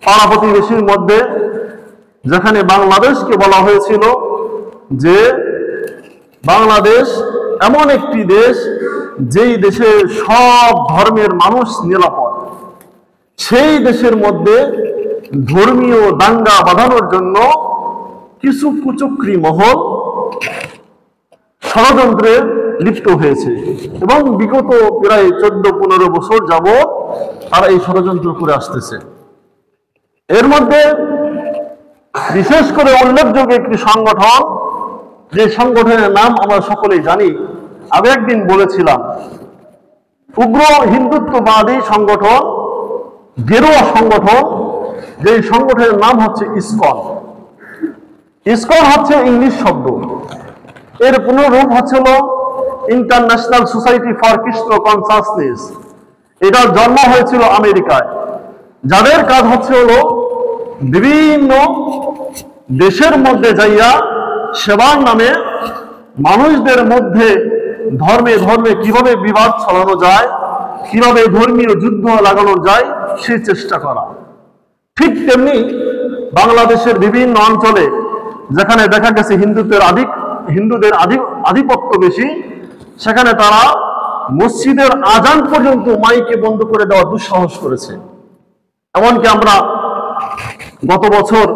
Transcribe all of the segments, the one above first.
পাড়া প্রতিবেশীর মধ্যে, যেখানে বাংলাদেশকে বলা হয়েছিল যে বাংলাদেশ এমন একটি দেশ যেই দেশে সব ধর্মের মানুষ নিরাপদ, সেই দেশের মধ্যে ধর্মীয় দাঙ্গা বাঁধানোর জন্য কিছু কুচক্রী মহল ষড়যন্ত্রে লিপ্ত হয়েছে এবং বিগত প্রায় 14-15 বছর যাবৎ তারা এই ষড়যন্ত্র করে আসতেছে। এর মধ্যে বিশেষ করে উল্লেখযোগ্য একটি সংগঠন, যে সংগঠনের নাম আমরা সকলেই জানি, আমি একদিন বলেছিলাম, উগ্র হিন্দুত্ববাদী সংগঠন, গেরুয়া সংগঠন, যে সংগঠনের নাম হচ্ছে ইসকন। ইসকন হচ্ছে ইংলিশ শব্দ, এর পুনরূপ হচ্ছিল international society for Krishna consciousness. এটার জন্ম হয়েছিল আমেরিকায়। যাদের কাজ হচ্ছে হলো বিভিন্ন দেশের মধ্যে যাইয়া সেবার নামে মানুষদের মধ্যে ধর্মে ধর্মে কিভাবে বিবাদ ছড়ানো যায়, কিভাবে ধর্মীয় যুদ্ধ লাগানো যায়, সেই চেষ্টা করা। ঠিক তেমনি বাংলাদেশের বিভিন্ন অঞ্চলে যেখানে দেখা গেছে হিন্দুদের আধিপত্য বেশি, সেখানে তারা মসজিদের আজান পর্যন্ত মাইকে বন্ধ করে দেওয়ার দুঃসাহস করেছে। এমনকি আমরা গত বছর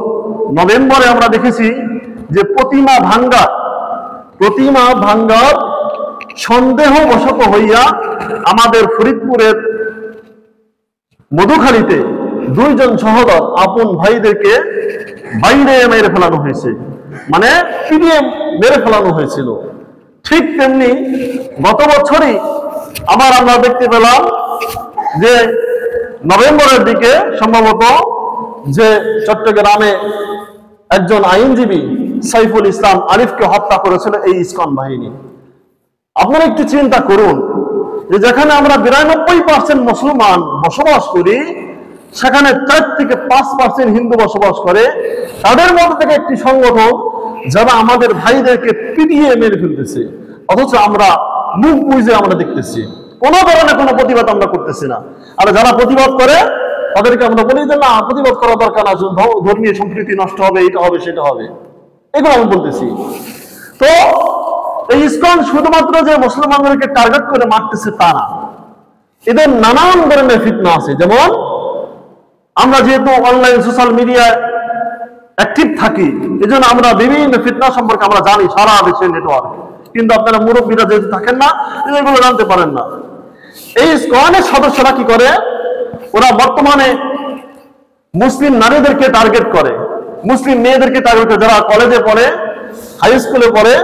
নভেম্বরে আমরা দেখেছি যে প্রতিমা ভাঙ্গার সন্দেহবশত হইয়া আমাদের ফরিদপুরের মধুখালীতে 2 জন সহোদর আপন ভাইদেরকে বাইরে মেরে ফেলানো হয়েছে, মানে পিটিয়ে মেরে ফেলানো হয়েছিল। ঠিক তেমনি গত বছরই আমরা দেখতে পেলাম যে নভেম্বরের দিকে সম্ভবত যে চট্টগ্রামে একজন আইনজীবী সাইফুল ইসলাম আরিফকে হত্যা করেছিল এই ইসকন বাহিনী। আপনারা একটু চিন্তা করুন যে যেখানে আমরা 92% মুসলমান বসবাস করি, সেখানে 4 থেকে 5% হিন্দু বসবাস করে, তাদের মধ্যে থেকে একটি সংগঠন যারা আমাদের ভাইদেরকে পিটিয়ে মেরে ফেলতেছে, অথচ আমরা মুখ বুঝে আমরা দেখতেছি, কোনো ধরনের কোনো প্রতিবাদ আমরা করতেছি না। আর যারা প্রতিবাদ করে তাদেরকে আমরা বলি যে না, প্রতিবাদ করা দরকার না, ধর্মীয় সম্প্রীতি নষ্ট হবে, এটা হবে সেটা হবে, এগুলো আমি বলতেছি। তো এই ইসকন শুধুমাত্র যে মুসলমানদেরকে টার্গেট করে মারতেছে তা না, এদের নানান ধরনের ফিতনা আছে। যেমন আমরা যেহেতু অনলাইন সোশ্যাল মিডিয়ায় অ্যাক্টিভ থাকি, এজন্য আমরা বিভিন্ন ফিতনা সম্পর্কে আমরা জানি, সারা দেশের নেটওয়ার্ক, কিন্তু আপনারা মুরব্বীরা যেহেতু থাকেন না, এগুলো জানতে পারেন না। এই ইসকনের সদস্যরা কি করে, ওরা বর্তমানে মুসলিম নারীদেরকে টার্গেট করে, মুসলিম মেয়েদেরকে টার্গেট করে, যারা কলেজে পড়ে, হাই স্কুলে পড়ে,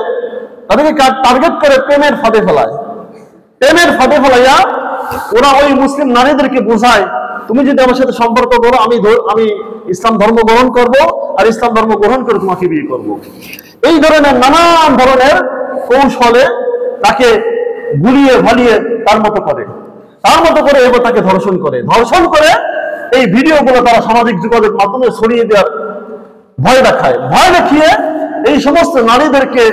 তাদেরকে টার্গেট করে প্রেমের ফাঁদে ফেলায়। প্রেমের ফাঁদে ফেলাইয়া ওরা ওই মুসলিম নারীদেরকে বোঝায়, তুমি যদি আমার সাথে সম্পর্ক করো, আমি ইসলাম ধর্ম গ্রহণ করব, আর ইসলাম ধর্ম গ্রহণ করে তোমাকে বিয়ে করব। এই ধরনের নানান ধরনের কৌশলে তাকে গুলিয়ে ভালিয়ে তার মতো করে এবার তাকে ধর্ষণ করে এই ভিডিওগুলো তারা সামাজিক যোগাযোগ মাধ্যমে ছড়িয়ে দেওয়ার ভয় দেখিয়ে এই সমস্ত নারীদেরকে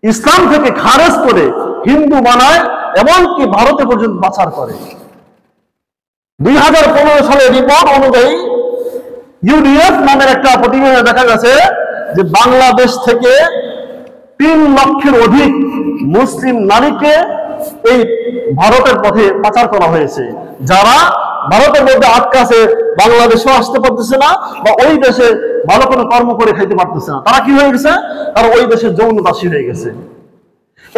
ইসলাম থেকে খারেজ করে হিন্দু বানায়, এমনকি ভারতে পর্যন্ত পাচার করে। 2015 সালের রিপোর্ট অনুযায়ী ইউডিএফ নামের একটা প্রতিবেদনে দেখা গেছে যে বাংলাদেশ থেকে 3 লক্ষের অধিক মুসলিম নারীকে এই ভারতের পথে পাচার করা হয়েছে, যারা ভারতের মধ্যে আটকা আছে, বাংলাদেশেও আসতে পারতেছে না, বা ওই দেশে ভালো কোনো কর্ম করে খাইতে পারতেছে না। তারা কি হয়ে গেছে, তারা ওই দেশের যৌন দাসী হয়ে গেছে।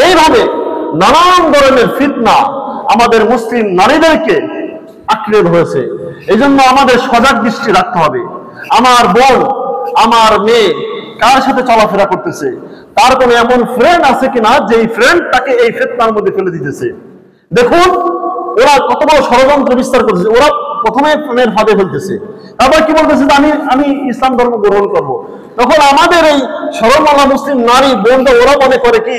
এইভাবে নানান ধরনের ফিতনা আমাদের মুসলিম নারীদেরকে আঁকড়ে ধরেছে। এই জন্য আমাদের সজাগ দৃষ্টি রাখতে হবে। আমার বোন, আমার মেয়ে কার সাথে চলাফেরা করতেছে, তার কোনো এমন ফ্রেন্ড আছে কিনা যে এই ফ্রেন্ড তাকে এই ফিতনার মধ্যে ফেলে দিতেছে। দেখুন ওরা কত বড় ষড়যন্ত্র বিস্তার করতেছে। ওরা প্রথমে প্রেমের ফাঁদে ফেলতেছে, তারপর কি বলতেছে যে আমি ইসলাম ধর্ম গ্রহণ করব। তখন আমাদের এই সরলমালা মুসলিম নারী বোনটা ওরা মনে করে কি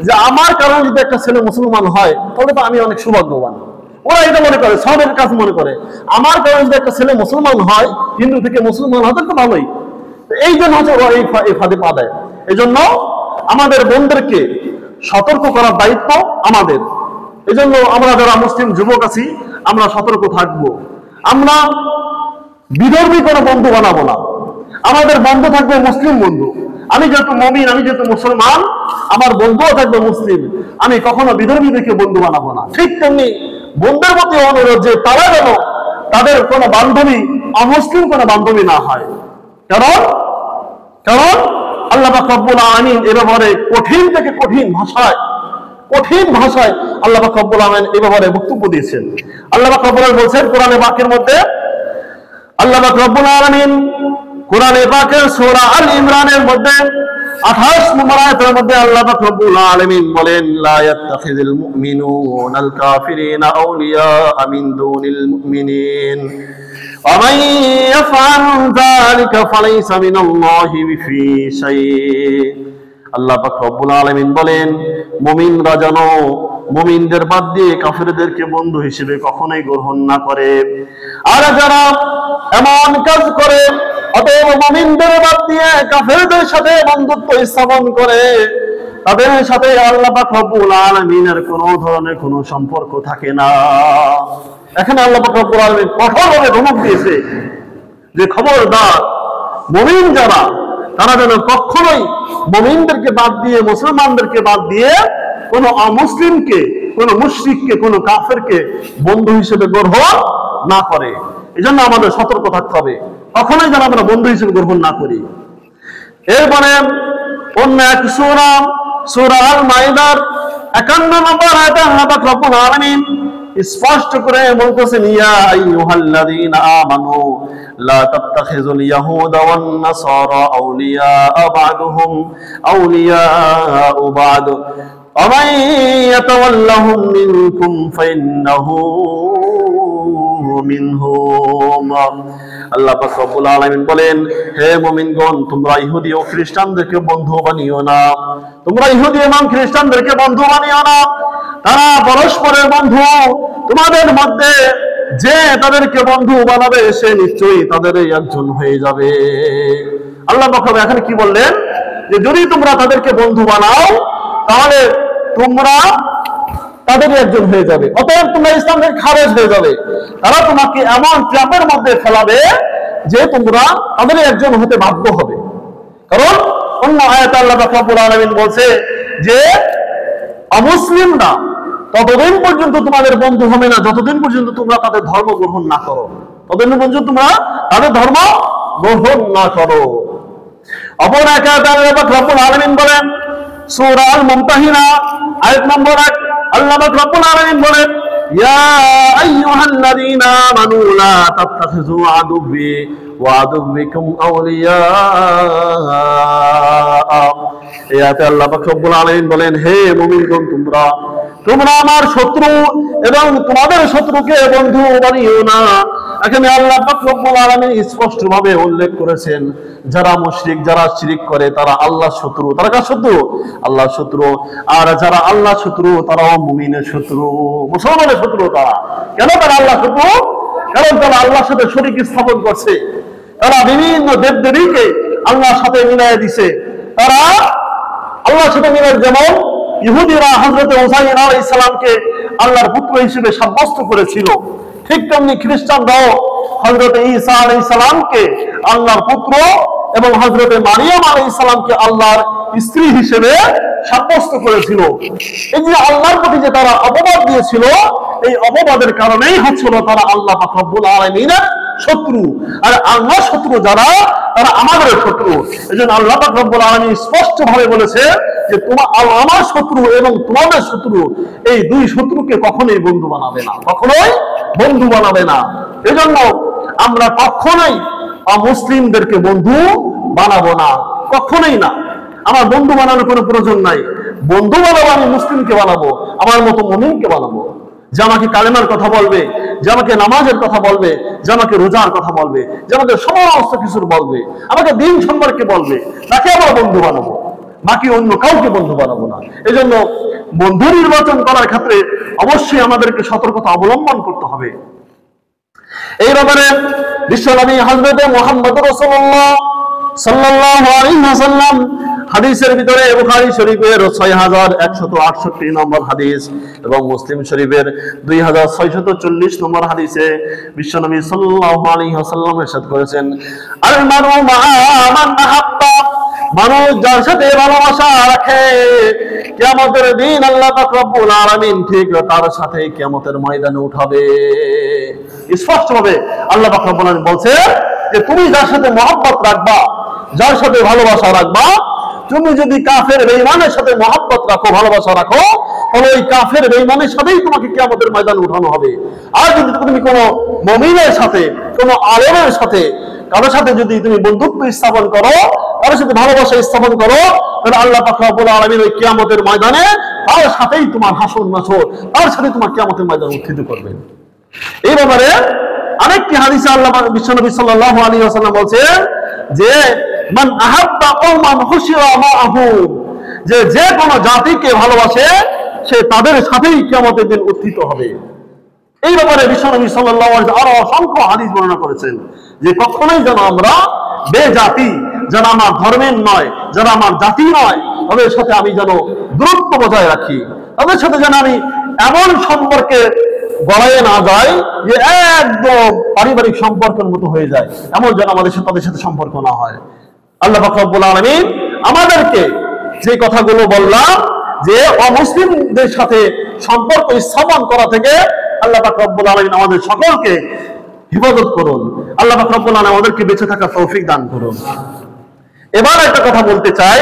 যে আমার কারণে যদি একটা ছেলে মুসলমান হয় তাহলে তো আমি অনেক সৌভাগ্যবান। ওরা এটা মনে করে, সবের কাজ মনে করে, আমার কারণে যদি একটা ছেলে মুসলমান হয়, হিন্দু থেকে মুসলমান হয়, তো ভালোই। এই জন্য হচ্ছে ওরা এই ফাঁদে পা দেয়। এই জন্য আমাদের বোনদেরকে সতর্ক করার দায়িত্ব আমাদের। এই জন্য আমরা যারা মুসলিম যুবক আছি, আমরা সতর্ক থাকব। আমরা বিধর্মী কোনো বন্ধু বানাবো না। আমাদের বন্ধু থাকবে মুসলিম বন্ধু। আমি যেহেতু মুমিন, আমি যেহেতু মুসলমান, আমার বন্ধুও থাকবে মুসলিম। আমি কখনো বিধর্মীদেরকে বন্ধু বানাবো না। ঠিক তেমনি বন্ধুদের মধ্যে অনুরোধ যে তারা যেন তাদের কোনো বান্ধবী অমুসলিম কোনো বান্ধবী না হয়। কারণ কারণ আল্লাহ পাক রব্বুল আলামিন এ ব্যাপারে কঠিন থেকে কঠিন ভাষায় আল্লাহ পাক রব্বুল আলামিন এ ব্যাপারে বক্তব্য দিয়েছেন। আল্লাহ পাক রব্বুল আলামিন বলছেন কোরআনে পাকের মধ্যে, আল্লাহ পাক রব্বুল আলামিন কোরআনে পাকের সূরা আল ইমরানের মধ্যে 28 নম্বর আয়াতের মধ্যে আল্লাহ পাক রব্বুল আলামিন বলেন, লা ইয়াত্তাখিযুল মুমিনুনাল কাফিরিনা আউলিয়া মিন দুনিল মুমিনিন ওয়া মান ইয়াফআল যালিকা ফালাইসা মিনাল্লাহি ফি শাই'in। আল্লাহ পাক রব্বুল আলামিন বলেন, মুমিনরা যেন মুমিনদের বাদ দিয়ে কাফেরদেরকে বন্ধু হিসেবে কখনোই গ্রহণ না করে। আর যারা এমন কাজ করে, অতএব মুমিনদের বাদ দিয়ে কাফেরদের সাথে বন্ধুত্ব স্থাপন করে, তাদের সাথে আল্লাহ পাক রব্বুল আলামিনের কোনো ধরনের কোনো সম্পর্ক থাকে না। এখানে আল্লাহ পাক রব্বুল আলামিন কঠোরভাবে ধমক দিয়েছে যে খবরদার, মুমিন যারা তারা যেন কখনোই মুমিনদেরকে বাদ দিয়ে, মুসলমানদেরকে বাদ দিয়ে কোনো অমুসলিমকে, কোনো মুশরিককে, কোনো কাফেরকে বন্ধু হিসেবে গ্রহণ না করে। এই জন্য আমাদের সতর্ক থাকতে হবে, কখনোই যেন আমরা বন্ধু হিসেবে গ্রহণ না করি। এরপরে অন্য এক সূরা, সূরা আল মাইদার 51 নম্বর আয়াতে আল্লাহ পাক রব্বুল আলামিন স্পষ্ট করে বলতেছেন, ইয়া আইয়ুহাল্লাযীনা আমানু লা তাত্তাখিযুল ইয়াহুদা ওয়ান নাসারা আউলিয়া বা'দুহুম আউলিয়া বা'দ ওয়া মান ইয়াতাওয়াল্লাহুম মিনকুম ফাইন্নাহু মিনহুম। আল্লাহ পাক রব্বুল আলামিন বলেন, হে মুমিনগণ, তোমরা ইহুদি ও খ্রিস্টানদেরকে বন্ধু বানিও না। তোমরা ইহুদি এবং খ্রিস্টানদেরকে বন্ধু বানিও না। তারা পরস্পরের বন্ধু। তোমাদের মধ্যে যে তাদেরকে বন্ধু বানাবে সে নিশ্চয়ই তাদেরই একজন হয়ে যাবে। আল্লাহ পাক এখানে কি বললেন, যে যদি তোমরা তাদেরকে বন্ধু বানাও তাহলে তোমরা তাদেরই একজন হয়ে যাবে। অতএব তোমরা ইসলাম থেকে খারেজ হয়ে যাবে। তারা তোমাকে এমন ট্র্যাপের মধ্যে ফেলাবে যে তোমরা তাদেরই একজন হতে বাধ্য হবে। কারণ অন্য আয়াতে আল্লাহ পাক রব্বুল আলামিন বলছে যে অমুসলিমরা ততদিন পর্যন্ত তোমাদের বন্ধু হবে না যতদিন পর্যন্ত তোমরা তাদের ধর্ম গ্রহণ না করো, ততদিন পর্যন্ত তোমরা তাদের ধর্ম গ্রহণ না করো। অপর এক আয়াতে আল্লাহ পাক রব্বুল আলামিন বলেন, সূরা আল মুমতাহিনা আয়াত নম্বর 1, আল্লাহ পাক রব্বুল আলামিন বলেন, ইয়া আইয়ুহাল্লাযীনা আমানু লা তাত্তাখিযু আদুব্বি ওয়া আদুব্বিকুম আউলিয়া। এই আয়াতে আল্লাহ পাক রব্বুল আলামিন বলেন, হে মুমিনগণ, তোমরা আমার শত্রু এবং তোমাদের শত্রুকে বন্ধু বানিও না। এখানে আল্লাহ পাক রব্বুল আলামিন স্পষ্টভাবে উল্লেখ করেছেন, যারা মুশরিক, যারা শিরক করে তারা আল্লাহর শত্রু। তারা কার শত্রু? আল্লাহর শত্রু। আর যারা আল্লাহর শত্রু তারাও মুমিনের শত্রু, মুসলমানের শত্রু। তারা কেন তারা আল্লাহর শত্রু? কারণ তারা আল্লাহর সাথে শরীক স্থাপন করছে। তারা বিভিন্ন দেবদেবীকে আল্লাহর সাথে মিলাই দিছে। তারা আল্লাহর সাথে মিলাই, যেমন ইহুদিরা হযরত উযাইর আলাইহিস সালামকে আল্লাহর পুত্র হিসেবে সাব্যস্ত করেছিল, ঠিক তেমনি খ্রিস্টানরাও হযরত ঈসা আলাইহিস সালামকে আল্লাহর পুত্র এবং হযরত মারিয়াম আলাইহিস সালামকে আল্লাহর স্ত্রী হিসেবে সাব্যস্ত করেছিল। এই যে আল্লাহর প্রতি যে তারা অপবাদ দিয়েছিল, এই অপবাদের কারণেই হচ্ছিল তারা আল্লাহ পাক রব্বুল আলামিনের শত্রু। আর আল্লাহর শত্রু যারা, তারা আমাদের শত্রু। এজন্য আল্লাহ পাক রব্বুল আলামিন স্পষ্ট ভাবে বলেছে যে আমার শত্রু এবং তোমাদের শত্রু, এই দুই শত্রুকে কখনোই বন্ধু বানাবে না, কখনোই বন্ধু বানাবে না। এজন্য আমরা কখনোই অমুসলিমদেরকে বন্ধু বানাবো না, কখনোই না। আমার বন্ধু বানানোর কোনো প্রয়োজন নাই। বন্ধু বানাবো আমি মুসলিমকে বানাবো, আমার মতো মুমিনকে বানাবো, যে আমাকে কালেমার কথা বলবে, যে আমাকে নামাজের কথা বলবে, যে আমাকে রোজার কথা বলবে, যে আমাকে সমস্ত কিছুর বলবে, আমাকে দিন সম্পর্কে বলবে, তাকে আবার বন্ধু বানাবো, বাকি অন্য কাউকে বন্ধু বানাবো না। এই জন্য বন্ধু নির্বাচন করার ক্ষেত্রে অবশ্যই আমাদেরকে সতর্কতা অবলম্বন করতে হবে। এই ব্যাপারে বিশ্বনবী হযরত মুহাম্মদ রাসূলুল্লাহ সাল্লাল্লাহু আলাইহি ওয়াসাল্লাম হাদিসের ভিতরে বুখারী শরীফের 6168 নম্বর হাদিস এবং মুসলিম শরীফের 2640 নম্বর হাদিসে বিশ্বনবী সাল্লাল্লাহু আলাইহি ওয়াসাল্লাম ইরশাদ করেছেন, আল মারু মা'a মান আহাব্বা, মানুষ যার সাথে ভালোবাসা রাখে কিয়ামতের দিন আল্লাহ পাক রব্বুল আলামিন ঠিক তার সাথে কিয়ামতের ময়দানে উঠাবে। স্পষ্টভাবে আল্লাহ পাক রব্বুল আলামিন বলছে যে তুমি যার সাথে মহব্বত রাখবা, যার সাথে ভালোবাসা রাখবা, তুমি যদি কাফের বেঈমানের সাথে মহব্বত রাখো, ভালোবাসা রাখো, তাহলে ওই কাফের বেঈমানের সাথেই তোমাকে কিয়ামতের ময়দানে উঠানো হবে। আর যদি তুমি কোনো মুমিনের সাথে, কোনো আলেমের সাথে, কারোর সাথে যদি তুমি বন্ধুত্ব স্থাপন করো, কারোর সাথে ভালোবাসা স্থাপন করো, তাহলে আল্লাহ পাক রব্বুল আলামিন ওই কিয়ামতের ময়দানে তার সাথেই তোমার হাসর নাসর, তার সাথে তোমার কিয়ামতের ময়দানে উত্থিত করবেন। এই ব্যাপারে আরেকটি হাদিসে আল্লাহ বিশ্বনবী সাল্লাল্লাহু আলাইহি ওয়াসাল্লাম বলছেন যে মান আহাব্বা কওমান হুশিরা মাআহু, যে কোনো জাতিকে ভালোবাসে সে তাদের সাথেই কিয়ামতের দিন উত্থিত হবে। এই ব্যাপারে বিশ্বনবী সাল্লাল্লাহু আলাইহি ওয়াসাল্লাম আরো অসংখ্য হাদিস বর্ণনা করেছেন যে কখনোই যেন আমরা বেজাতি, যারা আমার ধর্মের নয়, যারা আমার জাতি নয়, তাদের সাথে আমি যেন দূরত্ব বজায় রাখি, তাদের সাথে যেন আমি এমন সম্পর্কে গড়াইয়ে না যায় যে একদম পারিবারিক সম্পর্কের মতো হয়ে যায়, এমন যেন আমাদের সাথে তাদের সাথে সম্পর্ক না হয়। আল্লাহ পাক রব্বুল আলামিন আমাদেরকে যে কথাগুলো বললাম যে অমুসলিমদের সাথে সম্পর্ক স্থাপন করা থেকে আল্লাহ পাক রব্বুল আলামিন আমাদের সকলকে হেফাজত করুন। আল্লাহ পাক রব্বুল আলামিন আমাদেরকে বেঁচে থাকার তৌফিক দান করুন। এবার একটা কথা বলতে চাই।